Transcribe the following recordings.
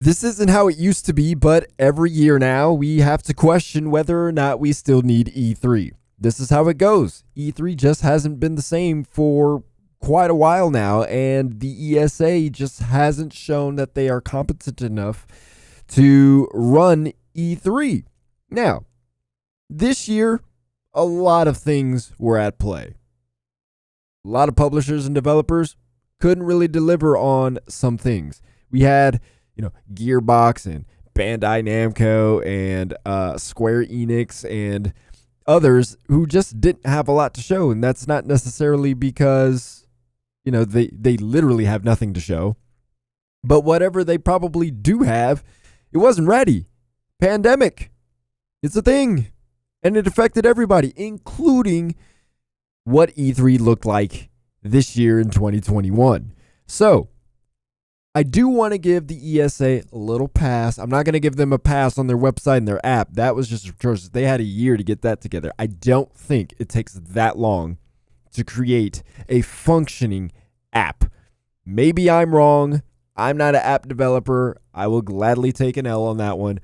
This isn't how it used to be, but every year now we have to question whether or not we still need E3. This is how it goes. E3 just hasn't been the same for quite a while now, and the ESA just hasn't shown that they are competent enough to run E3. Now, this year, a lot of things were at play. A lot of publishers and developers couldn't really deliver on some things. We had, Gearbox and Bandai Namco and Square Enix and others who just didn't have a lot to show, and that's not necessarily because they literally have nothing to show, but whatever they probably do have, it wasn't ready. Pandemic, it's a thing, and it affected everybody, including what E3 looked like this year in 2021. So I do want to give the ESA a little pass. I'm not going to give them a pass on their website and their app. That was just atrocious. They had a year to get that together. I don't think it takes that long to create a functioning app. Maybe I'm wrong. I'm not an app developer. I will gladly take an L on that one.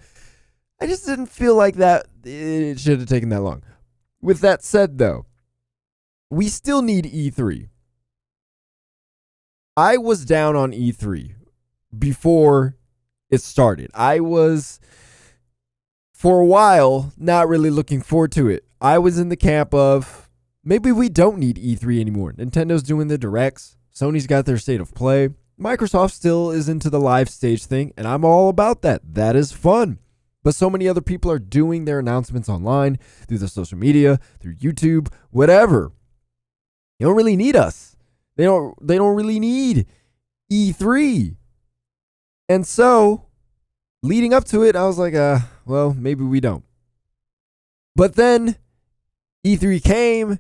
I just didn't feel like that it should have taken that long. With that said, though, we still need E3. I was down on E3 before it started. I was, for a while, not really looking forward to it. I was in the camp of, maybe we don't need E3 anymore. Nintendo's doing the directs. Sony's got their state of play. Microsoft still is into the live stage thing, and I'm all about that. That is fun. But so many other people are doing their announcements online, through the social media, through YouTube, whatever. They don't really need us. They don't really need E3. And so, leading up to it, I was like, well, maybe we don't. But then E3 came,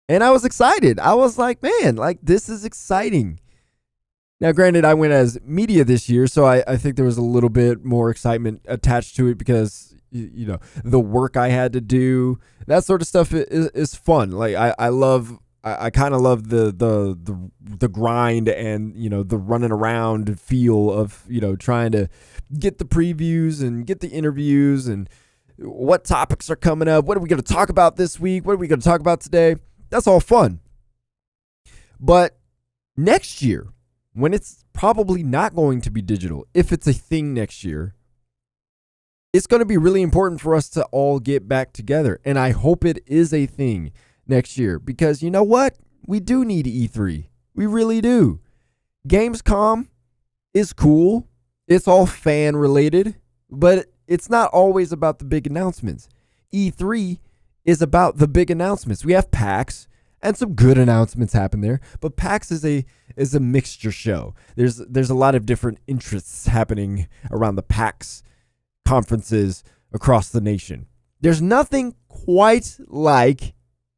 and I was excited. I was like, man, this is exciting. Now, granted, I went as media this year, so I think there was a little bit more excitement attached to it because, the work I had to do, that sort of stuff is fun. Like, I kind of love the grind and, the running around feel of, trying to get the previews and get the interviews and what topics are coming up. What are we going to talk about this week? What are we going to talk about today? That's all fun. But next year, when it's probably not going to be digital, if it's a thing next year, it's going to be really important for us to all get back together. And I hope it is a thing next year because you know what? We do need E3. We really do. Gamescom is cool. It's all fan related, but it's not always about the big announcements. E3 is about the big announcements. We have PAX and some good announcements happen there, but PAX is a mixture show. There's a lot of different interests happening around the PAX conferences across the nation. There's nothing quite like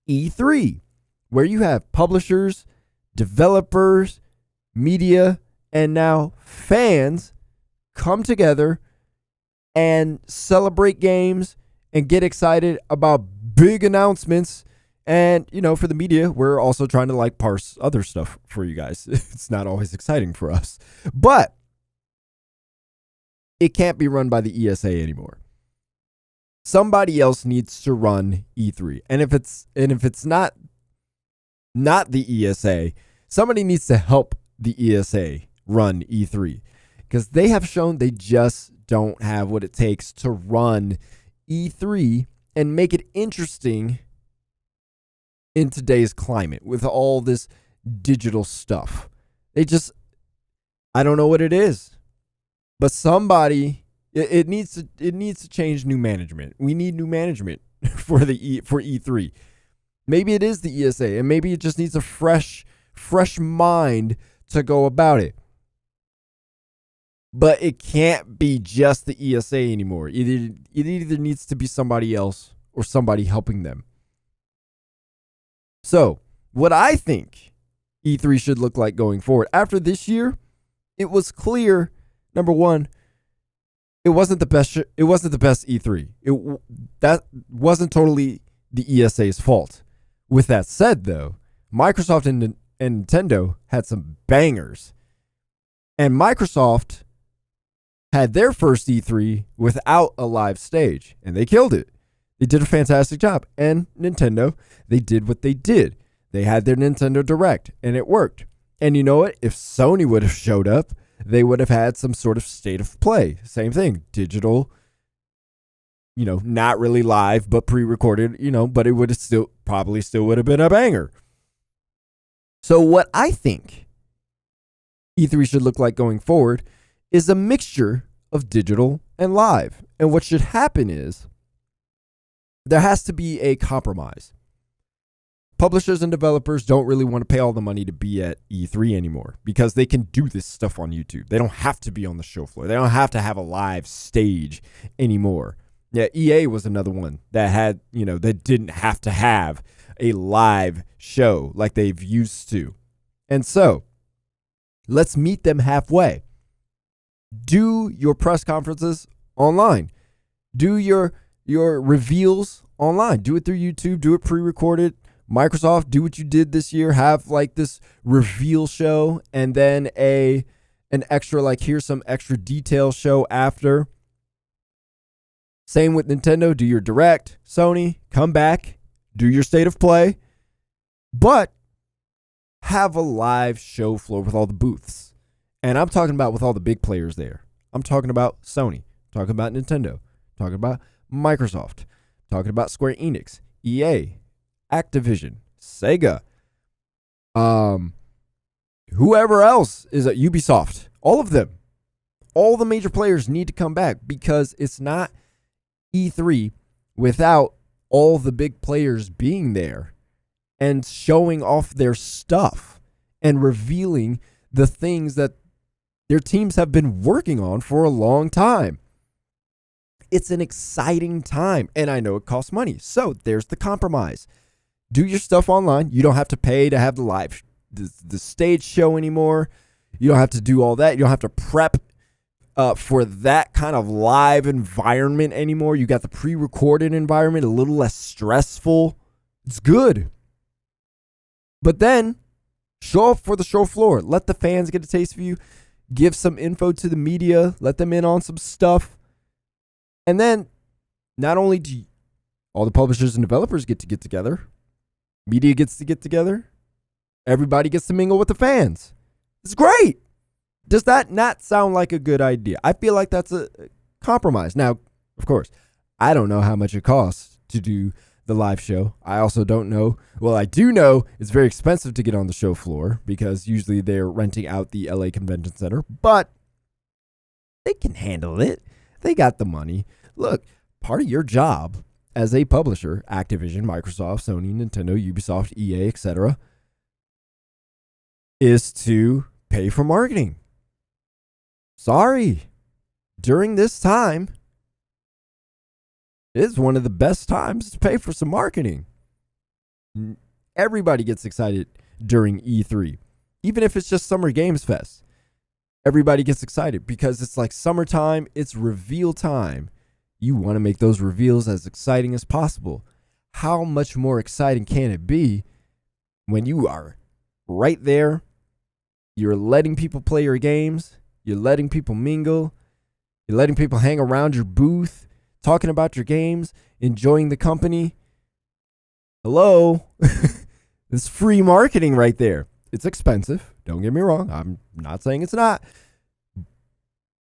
E3, where you have publishers, developers, media, and now fans come together and celebrate games and get excited about big announcements. And, for the media, we're also trying to parse other stuff for you guys. It's not always exciting for us, but it can't be run by the ESA anymore. Somebody else needs to run E3. And if it's not the ESA, somebody needs to help the ESA run E3 because they have shown they just don't have what it takes to run E3 and make it interesting in today's climate with all this digital stuff. I don't know what it is, but somebody, it needs to change new management. We need new management for E3. Maybe it is the ESA, and maybe it just needs a fresh mind to go about it. But it can't be just the ESA anymore. It either needs to be somebody else or somebody helping them. So, what I think E3 should look like going forward. After this year, it was clear, number one, it wasn't the best E3. That wasn't totally the ESA's fault. With that said, though, Microsoft and Nintendo had some bangers. And Microsoft had their first E3 without a live stage, and they killed it. They did a fantastic job. And Nintendo, they did what they did. They had their Nintendo Direct, and it worked. And you know what? If Sony would have showed up, they would have had some sort of state of play. Same thing, digital, not really live, but pre-recorded, but it would have probably would have been a banger. So what I think E3 should look like going forward is a mixture of digital and live. And what should happen is there has to be a compromise. Publishers and developers don't really want to pay all the money to be at E3 anymore because they can do this stuff on YouTube. They don't have to be on the show floor. They don't have to have a live stage anymore. Yeah, EA was another one that had, that didn't have to have a live show like they've used to. And so, let's meet them halfway. Do your press conferences online. Do your reveals online. Do it through YouTube. Do it pre-recorded. Microsoft, do what you did this year. Have like this reveal show and then an extra, like here's some extra detail show after. Same with Nintendo. Do your Direct. Sony, come back. Do your state of play. But have a live show floor with all the booths. And I'm talking about with all the big players there. I'm talking about Sony. I'm talking about Nintendo. I'm talking about Microsoft. I'm talking about Square Enix. EA. Activision, Sega, whoever else is at Ubisoft, all of them, all the major players need to come back because it's not E3 without all the big players being there and showing off their stuff and revealing the things that their teams have been working on for a long time. It's an exciting time, and I know it costs money, so there's the compromise. Do your stuff online. You don't have to pay to have the stage show anymore. You don't have to do all that. You don't have to prep for that kind of live environment anymore. You got the pre-recorded environment, a little less stressful. It's good. But then show up for the show floor. Let the fans get a taste of you. Give some info to the media. Let them in on some stuff. And then not only do all the publishers and developers get together, media gets to get together. Everybody gets to mingle with the fans. It's great. Does that not sound like a good idea? I feel like that's a compromise. Now, of course, I don't know how much it costs to do the live show. I also don't know. Well, I do know it's very expensive to get on the show floor because usually they're renting out the LA Convention Center, but they can handle it. They got the money. Look, part of your job as a publisher, Activision, Microsoft, Sony, Nintendo, Ubisoft, EA, etc., is to pay for marketing. Sorry. During this time, it is one of the best times to pay for some marketing. Everybody gets excited during E3. Even if it's just Summer Games Fest. Everybody gets excited because it's like summertime, it's reveal time. You want to make those reveals as exciting as possible. How much more exciting can it be when you are right there? You're letting people play your games. You're letting people mingle. You're letting people hang around your booth, talking about your games, enjoying the company. Hello? It's free marketing right there. It's expensive. Don't get me wrong. I'm not saying it's not.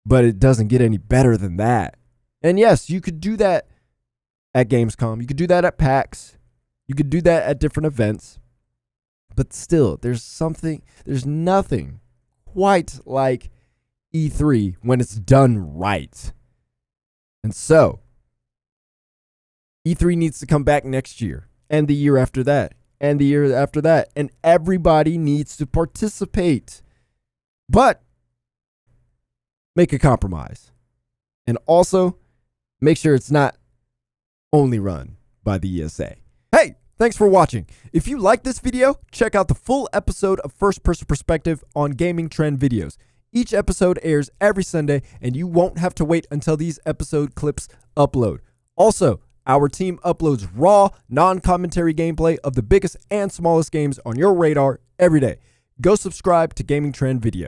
But it doesn't get any better than that. And yes, you could do that at Gamescom. You could do that at PAX. You could do that at different events. But still, there's nothing quite like E3 when it's done right. And so, E3 needs to come back next year and the year after that and the year after that. And everybody needs to participate. But make a compromise. And also, make sure it's not only run by the ESA. Hey, thanks for watching. If you like this video, check out the full episode of First Person Perspective on Gaming Trend Videos. Each episode airs every Sunday, and you won't have to wait until these episode clips upload. Also, our team uploads raw, non-commentary gameplay of the biggest and smallest games on your radar every day. Go subscribe to Gaming Trend Videos.